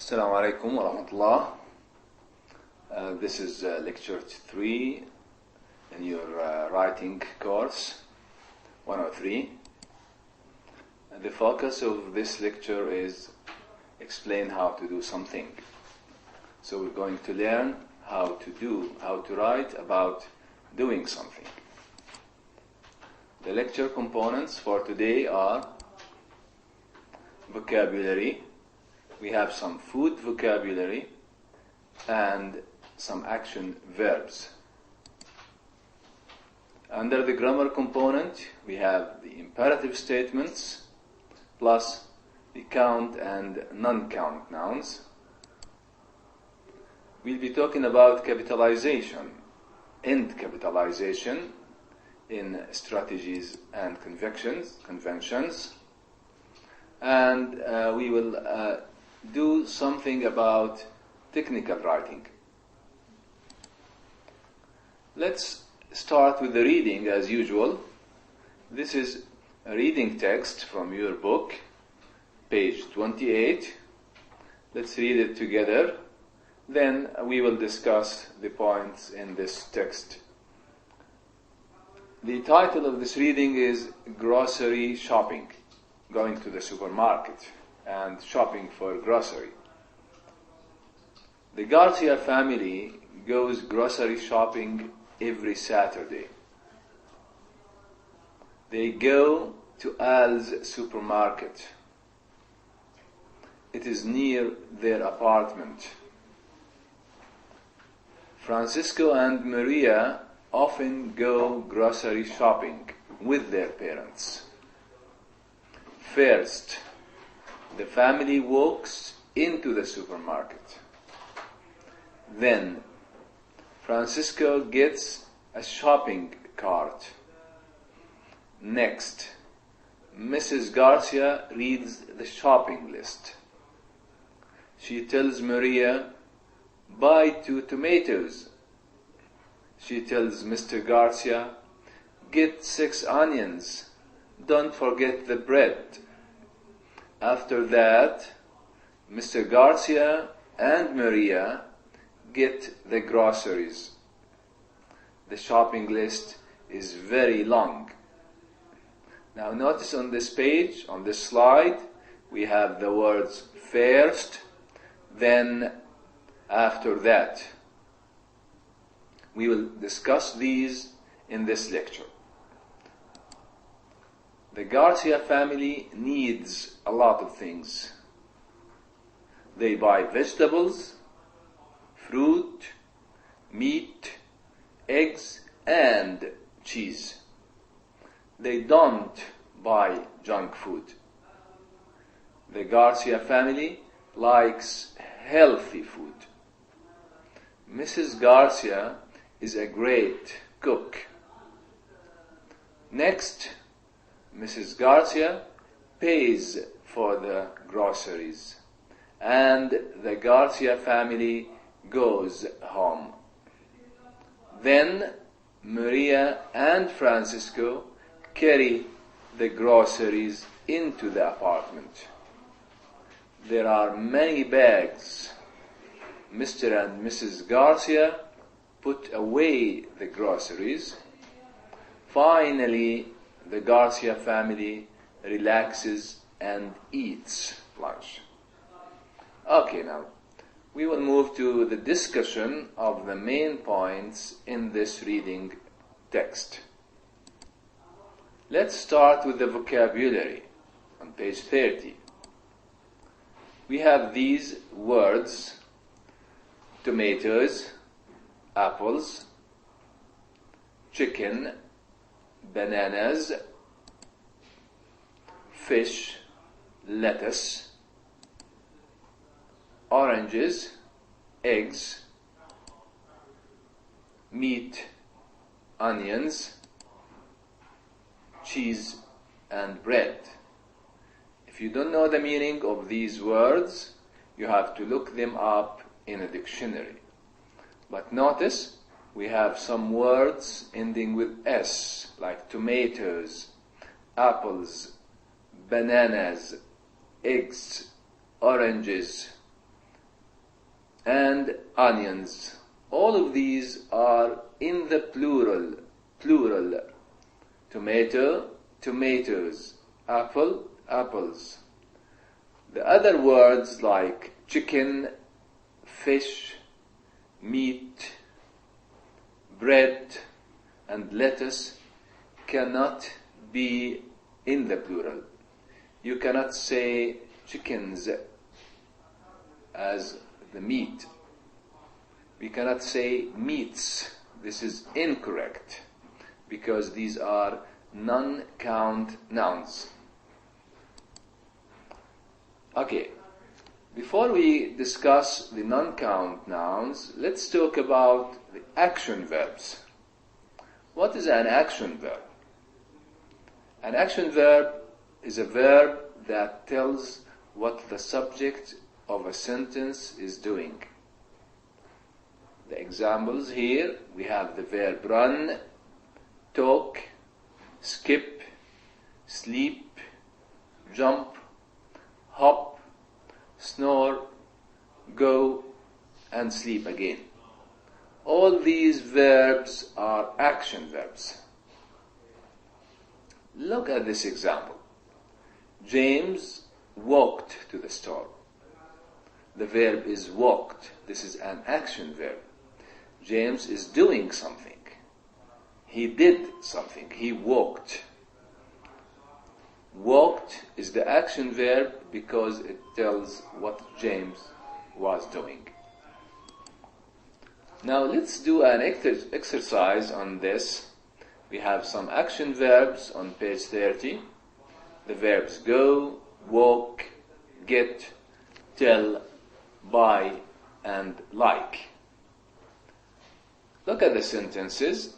Assalamu alaikum wa rahmatullah. This is lecture 3 in your writing course 103. The focus of this lecture is explain how to do something. So we're going to learn how to write about doing something. The lecture components for today are vocabulary. We have some food vocabulary and some action verbs. Under the grammar component, we have the imperative statements plus the count and non-count nouns. We'll be talking about capitalization, end capitalization in strategies and conventions. And we will do something about technical writing. Let's start with the reading as usual. This is a reading text from your book, page 28. Let's read it together. Then we will discuss the points in this text. The title of this reading is Grocery Shopping, going to the supermarket and shopping for grocery. The Garcia family goes grocery shopping every Saturday. They go to Al's supermarket. It is near their apartment. Francisco and Maria often go grocery shopping with their parents. First, the family walks into the supermarket. Then, Francisco gets a shopping cart. Next, Mrs. Garcia reads the shopping list. She tells Maria, "Buy 2 tomatoes." She tells Mr. Garcia, "Get 6 onions. Don't forget the bread." After that, Mr. Garcia and Maria get the groceries. The shopping list is very long. Now notice on this page, on this slide, we have the words first, then, after that. We will discuss these in this lecture. The Garcia family needs a lot of things. They buy vegetables, fruit, meat, eggs, and cheese. They don't buy junk food. The Garcia family likes healthy food. Mrs. Garcia is a great cook. Next, Mrs. Garcia pays for the groceries, and the Garcia family goes home. Then Maria and Francisco carry the groceries into the apartment. There are many bags. Mr. and Mrs. Garcia put away the groceries. Finally, the Garcia family relaxes and eats lunch. Okay, now we will move to the discussion of the main points in this reading text. Let's start with the vocabulary on page 30. We have these words: tomatoes, apples, chicken, bananas, fish, lettuce, oranges, eggs, meat, onions, cheese, and bread. If you don't know the meaning of these words, you have to look them up in a dictionary. But notice, we have some words ending with S, like tomatoes, apples, bananas, eggs, oranges, and onions. All of these are in the plural. Plural. Tomato, tomatoes. Apple, apples. The other words like chicken, fish, meat, bread, and lettuce cannot be in the plural. You cannot say chickens as the meat. We cannot say meats. This is incorrect because these are non-count nouns. Okay, before we discuss the non-count nouns, let's talk about the action verbs. What is an action verb? An action verb is a verb that tells what the subject of a sentence is doing. The examples here, we have the verb run, talk, skip, sleep, jump, hop, snore, go, and sleep again. All these verbs are action verbs. Look at this example. James walked to the store. The verb is walked. This is an action verb. James is doing something. He did something. He walked. Walked is the action verb because it tells what James was doing. Now let's do an exercise on this. We have some action verbs on page 30. The verbs go, walk, get, tell, buy, and like. Look at the sentences.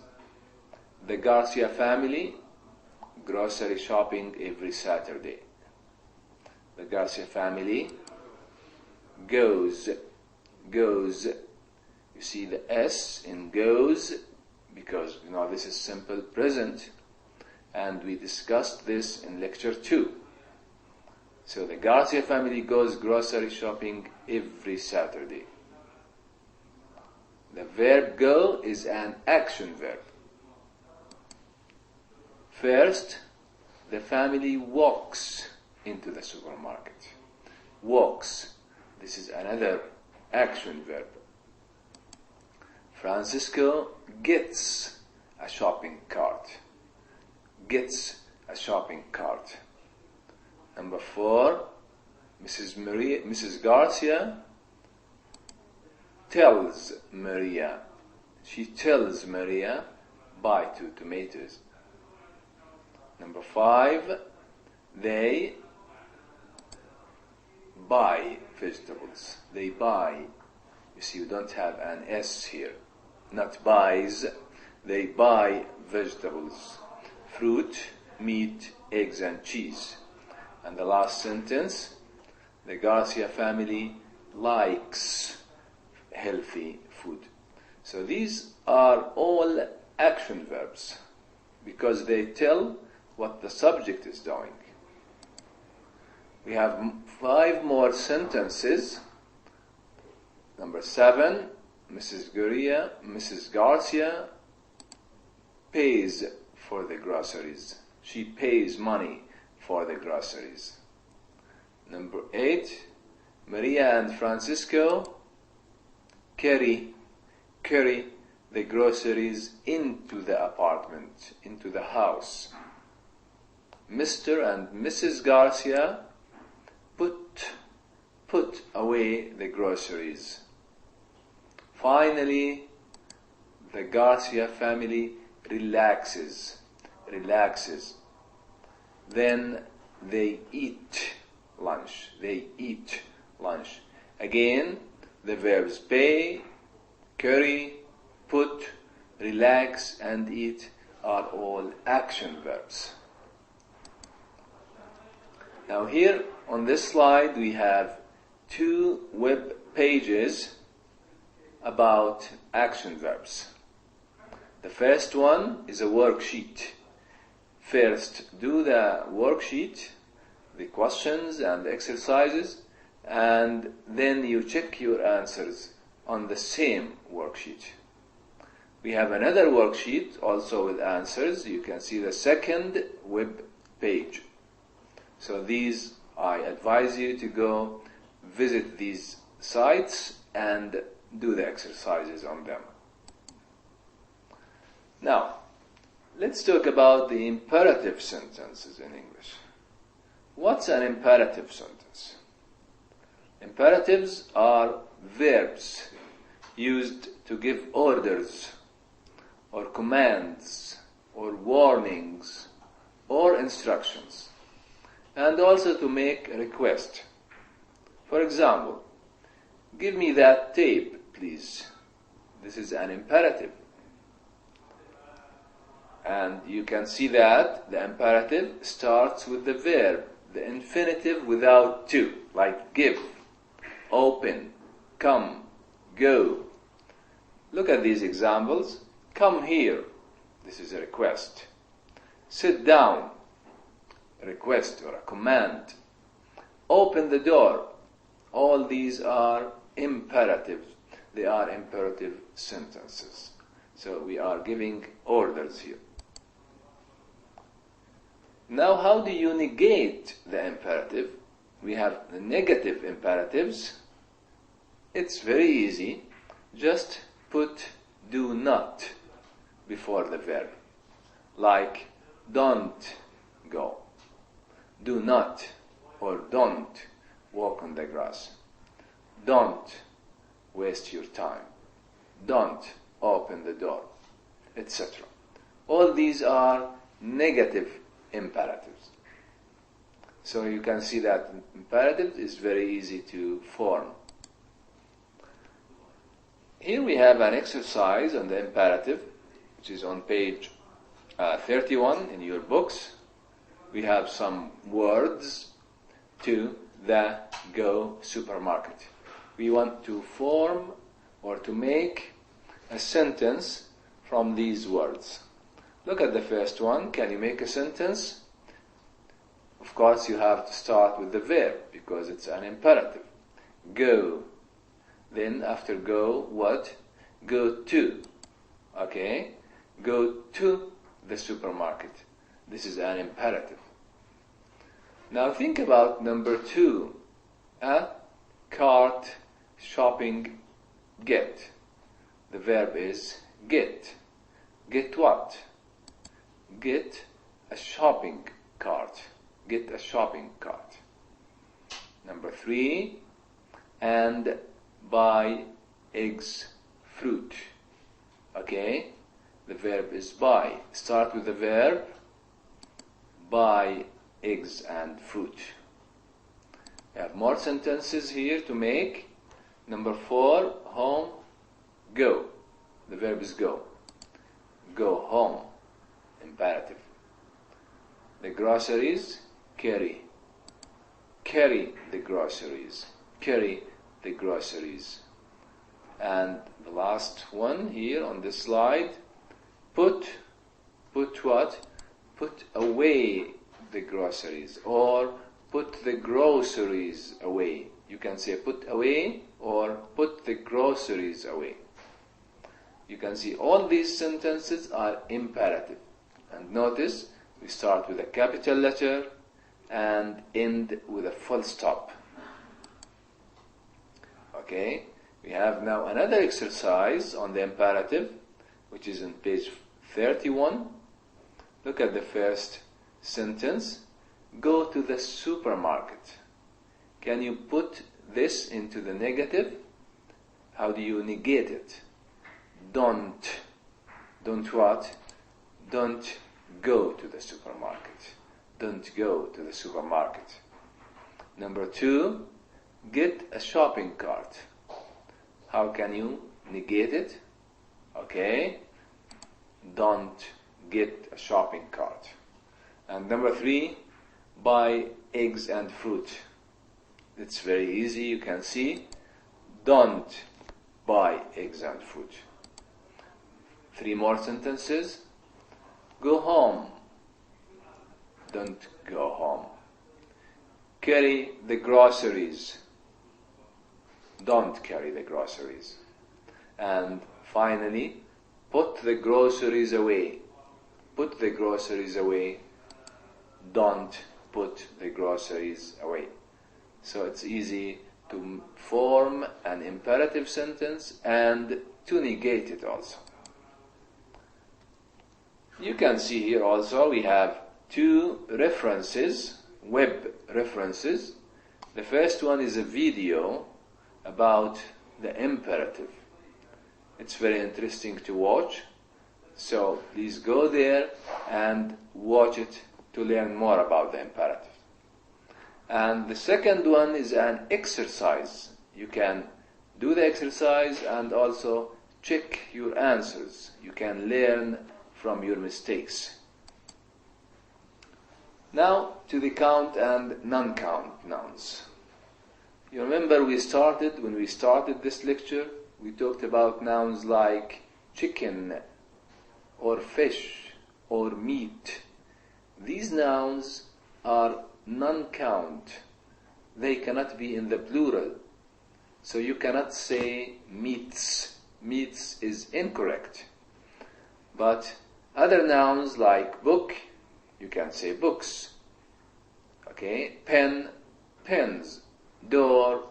The Garcia family grocery shopping every Saturday. The Garcia family goes. You see the S in goes because this is simple present, and we discussed this in lecture 2. So the Garcia family goes grocery shopping every Saturday. The verb go is an action verb. First, the family walks into the supermarket. Walks. This is another action verb. Francisco gets a shopping cart. Gets a shopping cart. Number 4, Mrs. Garcia tells Maria. She tells Maria, buy 2 tomatoes. Number 5, they buy vegetables. They buy. You see, you don't have an S here. Not buys. They buy vegetables. Fruit, meat, eggs, and cheese. And the last sentence, the Garcia family likes healthy food. So these are all action verbs because they tell what the subject is doing. We have 5 more sentences. Number 7, Mrs. Garcia pays for the groceries. She pays money for the groceries. Number 8, Maria and Francisco carry the groceries into the apartment, into the house. Mr. and Mrs. Garcia put away the groceries. Finally, the Garcia family relaxes. Then they eat lunch. Again, the verbs pay, carry, put, relax, and eat are all action verbs. Now here on this slide we have 2 web pages about action verbs. The first one is a worksheet. First, do the worksheet, the questions and the exercises, and then you check your answers on the same worksheet. We have another worksheet also with answers. You can see the second web page. So these, I advise you to go visit these sites and do the exercises on them. Now, let's talk about the imperative sentences in English. What's an imperative sentence? Imperatives are verbs used to give orders or commands or warnings or instructions, and also to make a request. For example, give me that tape, please. This is an imperative. And you can see that the imperative starts with the verb, the infinitive without to, like give, open, come, go. Look at these examples. Come here. This is a request. Sit down. A request or a command. Open the door. All these are imperatives. They are imperative sentences. So we are giving orders here. Now, how do you negate the imperative? We have the negative imperatives. It's very easy. Just put do not before the verb. Like don't go. Do not or don't walk on the grass. Don't waste your time. Don't open the door, etc. All these are negative imperatives. So you can see that imperative is very easy to form. Here we have an exercise on the imperative, which is on page 31 in your books. We have some words: to, the, go, supermarket. We want to form or to make a sentence from these words. Look at the first one. Can you make a sentence? Of course, you have to start with the verb because it's an imperative. Go. Then after go, what? Go to. Okay? Go to the supermarket. This is an imperative. Now think about number 2. A cart, shopping, get. The verb is get. Get what? Get a shopping cart. Get a shopping cart. Number 3. And buy eggs, fruit. Okay? The verb is buy. Start with the verb. Buy eggs and fruit. We have more sentences here to make. Number 4, home, go. The verb is go. Go home. Imperative. The groceries, carry. Carry the groceries. Carry the groceries. And the last one here on this slide, put what? Put away the groceries, or put the groceries away. You can say put away or put the groceries away. You can see all these sentences are imperative. And notice we start with a capital letter and end with a full stop. Okay, we have now another exercise on the imperative, which is on page 31. Look at the first sentence. Go to the supermarket. Can you put this into the negative? How do you negate it? Don't. Don't what? Don't go to the supermarket. Don't go to the supermarket. Number 2, get a shopping cart. How can you negate it? Okay. Don't get a shopping cart. And number 3, buy eggs and fruit. It's very easy, you can see. Don't buy eggs and fruit. 3 more sentences. Go home. Don't go home. Carry the groceries. don't carry the groceries. And finally, put the groceries away. Put the groceries away. Don't put the groceries away. So it's easy to form an imperative sentence and to negate it also. You can see here also we have two references, web references. The first one is a video about the imperative. It's very interesting to watch. So please go there and watch it to learn more about the imperative. And the second one is an exercise. You can do the exercise and also check your answers. You can learn from your mistakes. Now to the count and non-count nouns. You remember when we started this lecture, we talked about nouns like chicken or fish or meat. These nouns are non-count. They cannot be in the plural. So you cannot say meats. Meats is incorrect. But other nouns like book, you can say books. Okay? Pen, pens. Door,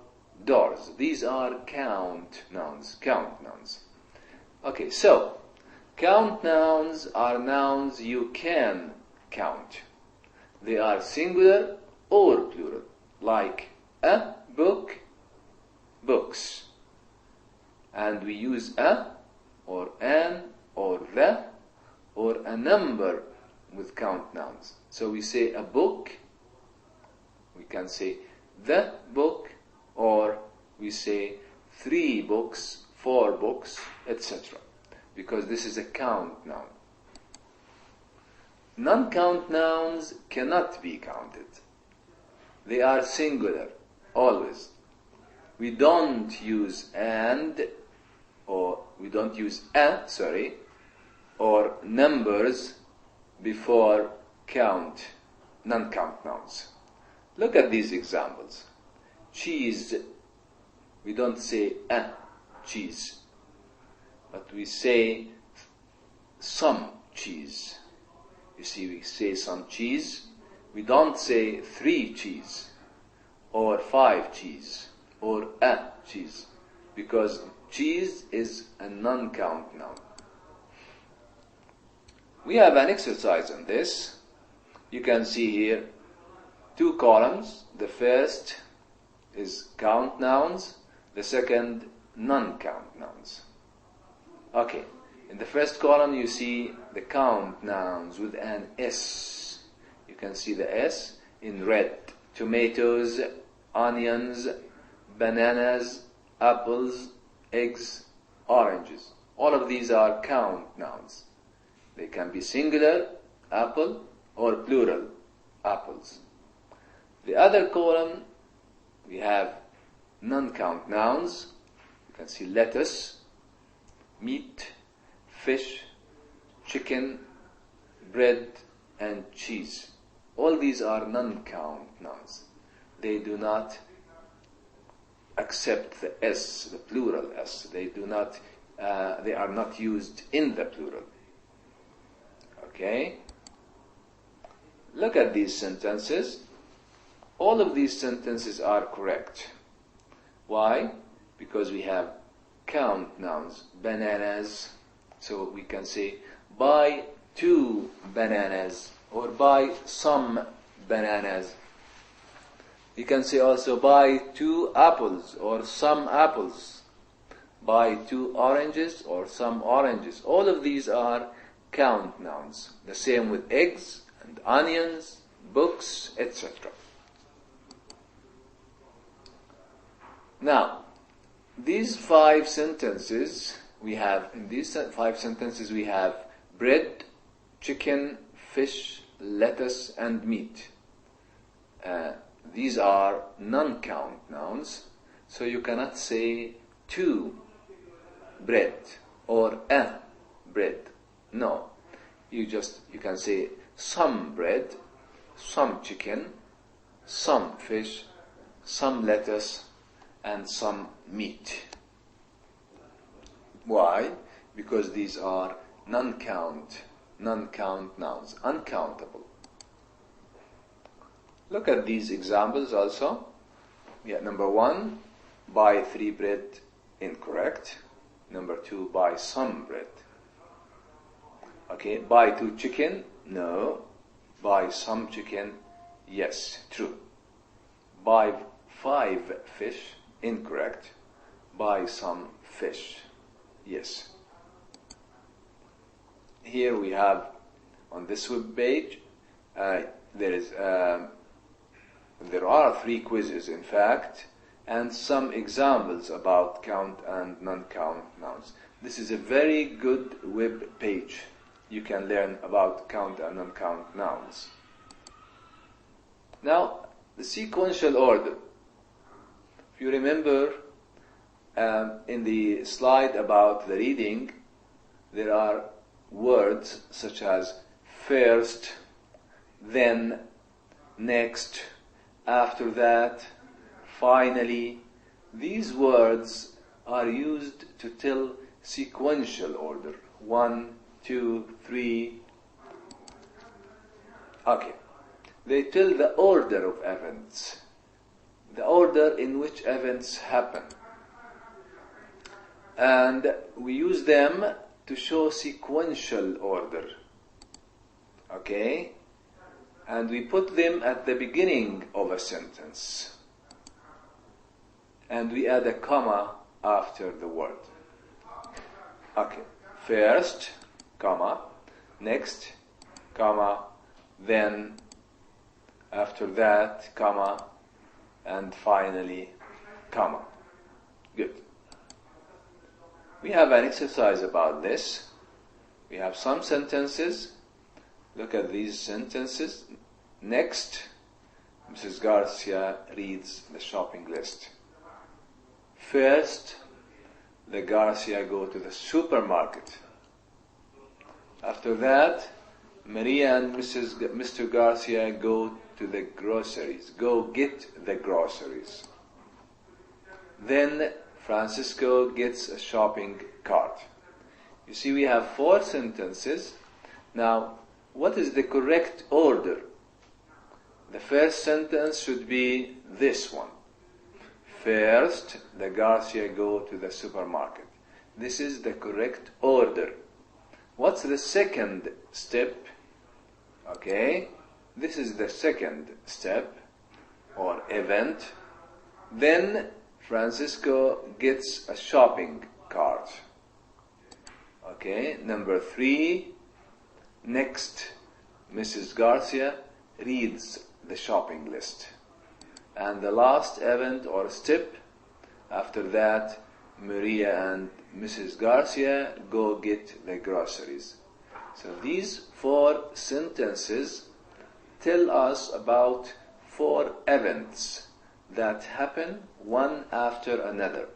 doors. These are count nouns. Count nouns. Okay, so count nouns are nouns you can count. They are singular or plural, like a book, books. And we use a or an or the or a number with count nouns. So we say a book, we can say the book, or we say 3 books, 4 books, etc. Because this is a count noun. Non-count nouns cannot be counted. They are singular, always. We don't use and, or we don't use a, or numbers before count, non-count nouns. Look at these examples. Cheese. We don't say a cheese, but we say some cheese. You see, we say some cheese. We don't say 3 cheese, or 5 cheese, or a cheese, because cheese is a non-count noun. We have an exercise on this. You can see here 2 columns. The first is count nouns, the second non-count nouns. Okay, in the first column you see the count nouns with an S. You can see the S in red. Tomatoes, onions, bananas, apples, eggs, oranges. All of these are count nouns. They can be singular, apple, or plural, apples. The other column, we have non-count nouns. You can see lettuce, meat, fish, chicken, bread, and cheese. All these are non-count nouns. They do not accept the S, the plural S. They are not used in the plural. Okay? Look at these sentences. All of these sentences are correct. Why? Because we have count nouns, bananas. So we can say, buy 2 bananas, or buy some bananas. You can say also, buy 2 apples, or some apples. Buy 2 oranges, or some oranges. All of these are count nouns. The same with eggs and onions, books, etc. Now, these 5 sentences we have, in these 5 sentences we have bread, chicken, fish, lettuce, and meat. These are non-count nouns, so you cannot say 2 bread or a bread. No, you can say some bread, some chicken, some fish, some lettuce, and some meat. Why? Because these are non-count nouns, uncountable. Look at these examples also. Yeah, number 1, buy 3 bread, incorrect. Number 2, buy some bread. Okay, buy 2 chicken, no. Buy some chicken, yes, true. Buy 5 fish, incorrect. Buy some fish, yes. Here we have, on this web page, there are 3 quizzes, in fact, and some examples about count and non-count nouns. This is a very good web page. You can learn about count and non-count nouns. Now, the sequential order. If you remember, in the slide about the reading, there are words such as first, then, next, after that, finally. These words are used to tell sequential order. 1, 2, 3. Okay. They tell the order of events, the order in which events happen. And we use them to show sequential order. Okay? And we put them at the beginning of a sentence. And we add a comma after the word. Okay. First, comma, next, comma, then, after that, comma, and finally, comma. Good. We have an exercise about this. We have some sentences. Look at these sentences. Next, Mrs. Garcia reads the shopping list. First, the Garcia go to the supermarket. After that, Maria and Mr. Garcia go to the groceries. Go get the groceries. Then Francisco gets a shopping cart. You see, we have 4 sentences. Now, what is the correct order? The first sentence should be this one. First, the Garcia go to the supermarket. This is the correct order. What's the second step? Okay, this is the second step or event. Then Francisco gets a shopping cart. Okay, number 3. Next, Mrs. Garcia reads the shopping list. And the last event or step, after that, Maria and Mrs. Garcia go get the groceries. So these 4 sentences tell us about 4 events that happen one after another.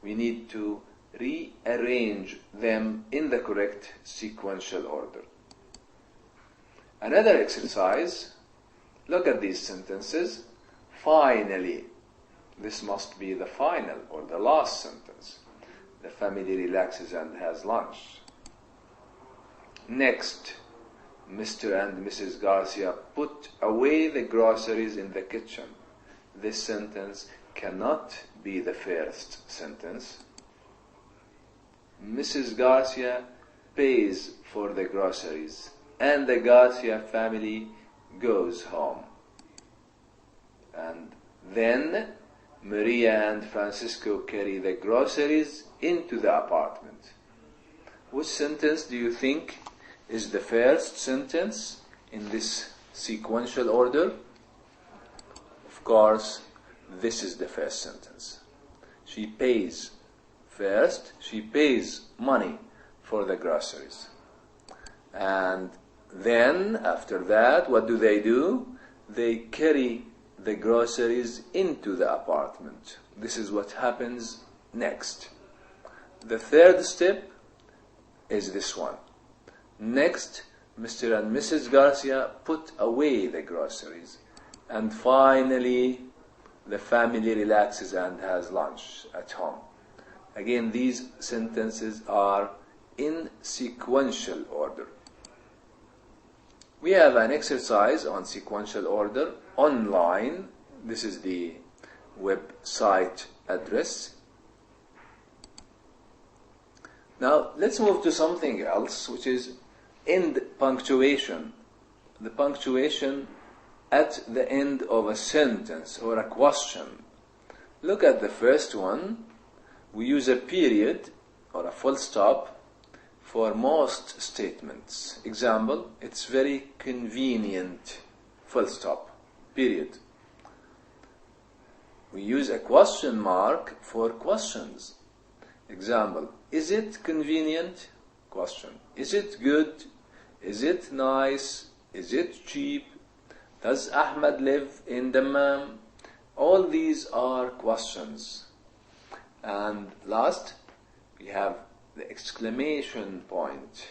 We need to rearrange them in the correct sequential order. Another exercise, look at these sentences. Finally, this must be the final or the last sentence. The family relaxes and has lunch. Next, Mr. and Mrs. Garcia put away the groceries in the kitchen. This sentence cannot be the first sentence. Mrs. Garcia pays for the groceries and the Garcia family goes home. And then Maria and Francisco carry the groceries into the apartment. Which sentence do you think is the first sentence in this sequential order? Of course, this is the first sentence. She pays first, she pays money for the groceries. And then, after that, what do? They carry the groceries into the apartment. This is what happens next. The third step is this one. Next, Mr. and Mrs. Garcia put away the groceries. And finally, the family relaxes and has lunch at home. Again, these sentences are in sequential order. We have an exercise on sequential order online. This is the website address. Now, let's move to something else, which is end punctuation. The punctuation at the end of a sentence or a question. Look at the first one. We use a period or a full stop for most statements. Example, it's very convenient, full stop, period. We use a question mark for questions. Example, is it convenient? Question. Is it good? Is it nice? Is it cheap? Does Ahmed live in Dammam? All these are questions. And last, we have the exclamation point,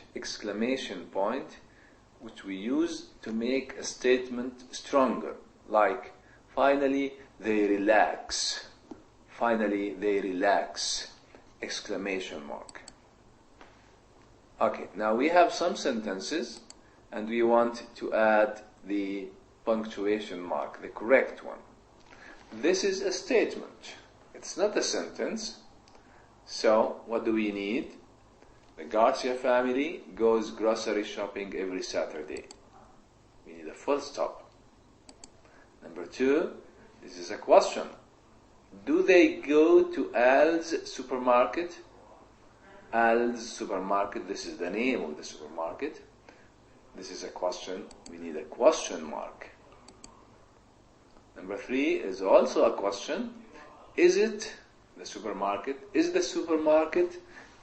which we use to make a statement stronger, like, finally they relax, exclamation mark. Okay, now we have some sentences and we want to add the punctuation mark, the correct one. This is a statement, it's not a sentence. So, what do we need? The Garcia family goes grocery shopping every Saturday. We need a full stop. Number 2, this is a question. Do they go to Al's supermarket? Al's supermarket, this is the name of the supermarket. This is a question. We need a question mark. Number 3 is also a question. Is it the supermarket? Is the supermarket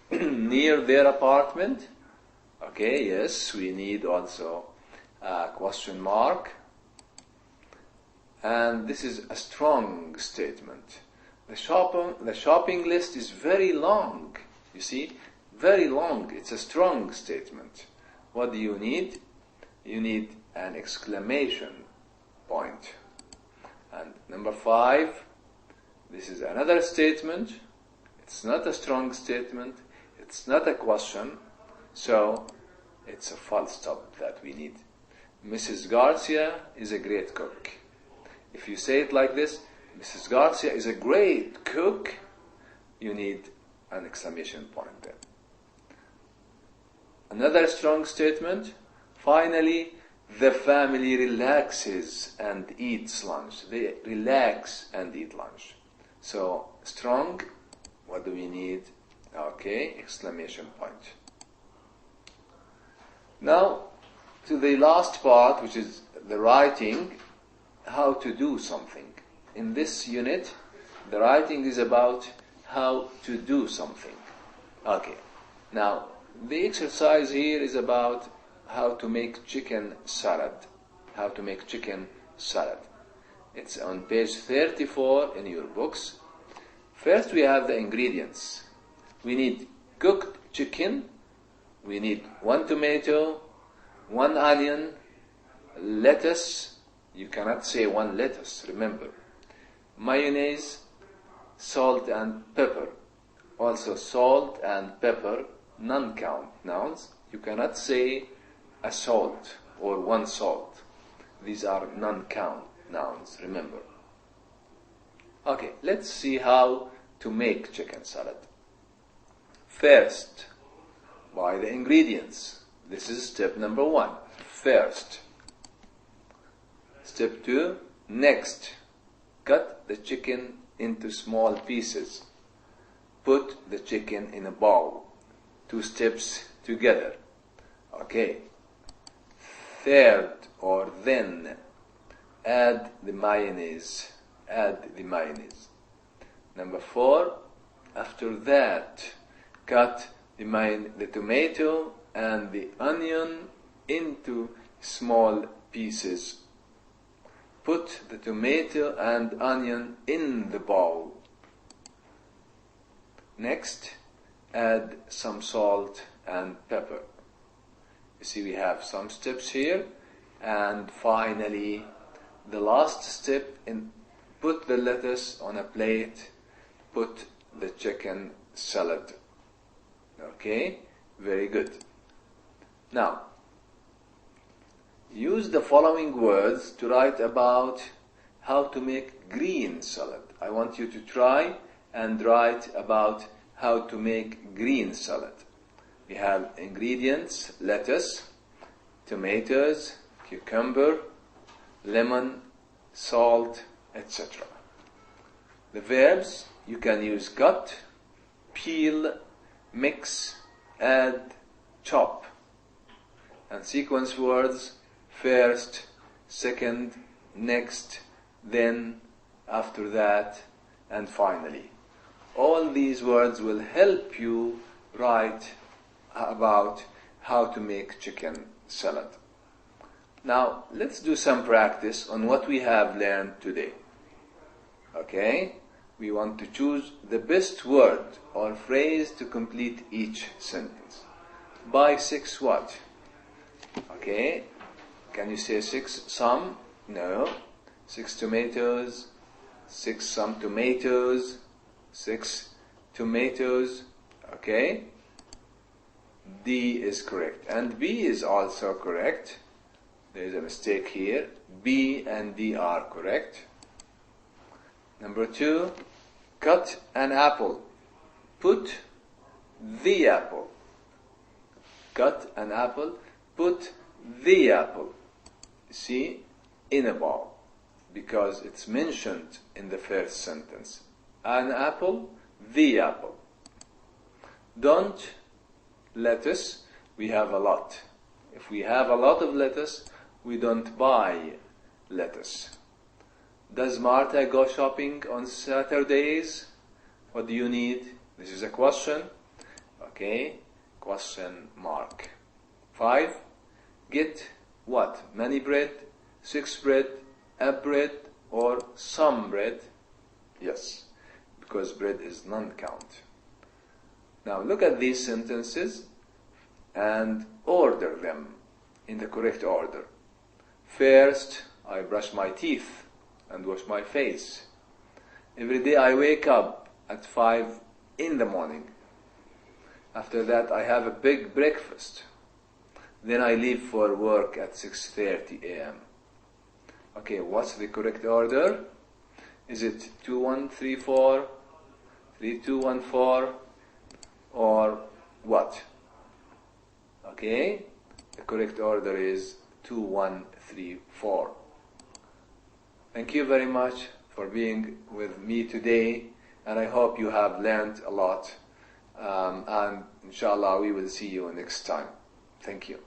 near their apartment? Okay, yes, we need also a question mark. And this is a strong statement. The shopping list is very long. You see, very long. It's a strong statement. What do you need? You need an exclamation point. And number 5, this is another statement. It's not a strong statement. It's not a question. So, it's a full stop that we need. Mrs. Garcia is a great cook. If you say it like this, Mrs. Garcia is a great cook, you need an exclamation point there. Another strong statement. Finally, the family relaxes and eats lunch. They relax and eat lunch. So, strong, what do we need? Okay, exclamation point. Now, to the last part, which is the writing, how to do something. In this unit, the writing is about how to do something. Okay, now, the exercise here is about how to make chicken salad. How to make chicken salad. It's on page 34 in your books. First, we have the ingredients. We need cooked chicken. We need 1 tomato, 1 onion, lettuce. You cannot say 1 lettuce, remember. Mayonnaise, salt and pepper. Also, salt and pepper, non-count nouns. You cannot say a salt or 1 salt. These are non-count nouns, remember. Okay, let's see how to make chicken salad. First, buy the ingredients. This is step number 1. First. Step 2, next. Cut the chicken into small pieces. Put the chicken in a bowl. 2 steps together. Okay. Third, or then, add the mayonnaise. Number 4, after that, cut the tomato and the onion into small pieces. Put the tomato and onion in the bowl. Next, add some salt and pepper. You see, we have some steps here. And finally, the last step in Put the lettuce on a plate. Put the chicken salad. Okay, very good. Now, use the following words to write about how to make green salad. I want you to try and write about how to make green salad. We have ingredients: lettuce, tomatoes, cucumber, lemon, salt, etc. The verbs, you can use cut, peel, mix, add, chop. And sequence words: first, second, next, then, after that, and finally. All these words will help you write about how to make chicken salad. Now, let's do some practice on what we have learned today. Okay? We want to choose the best word or phrase to complete each sentence. Buy 6 what? Okay? Can you say 6 some? No. 6 tomatoes. 6 some tomatoes. 6 tomatoes. Okay? D is correct. And B is also correct. There is a mistake here. B and D are correct. Number 2, cut an apple. Put the apple. Cut an apple. Put the apple. See, in a bowl, because it's mentioned in the first sentence. An apple, the apple. Don't lettuce, we have a lot. If we have a lot of lettuce, we don't buy lettuce. Does Martha go shopping on Saturdays? What do you need? This is a question. Okay, question mark. 5, get what? Many bread, 6 bread, a bread, or some bread? Yes, because bread is non-count. Now look at these sentences and order them in the correct order. First, I brush my teeth and wash my face. Every day I wake up at 5 in the morning. After that I have a big breakfast. Then I leave for work at 6:30 a.m. Okay, what's the correct order? Is it 2, 1, 3, 4, 3, 2, 1, 4, or what? Okay, the correct order is 2, 1, 3, 4. Thank you very much for being with me today, and I hope you have learned a lot. And inshallah, we will see you next time. Thank you.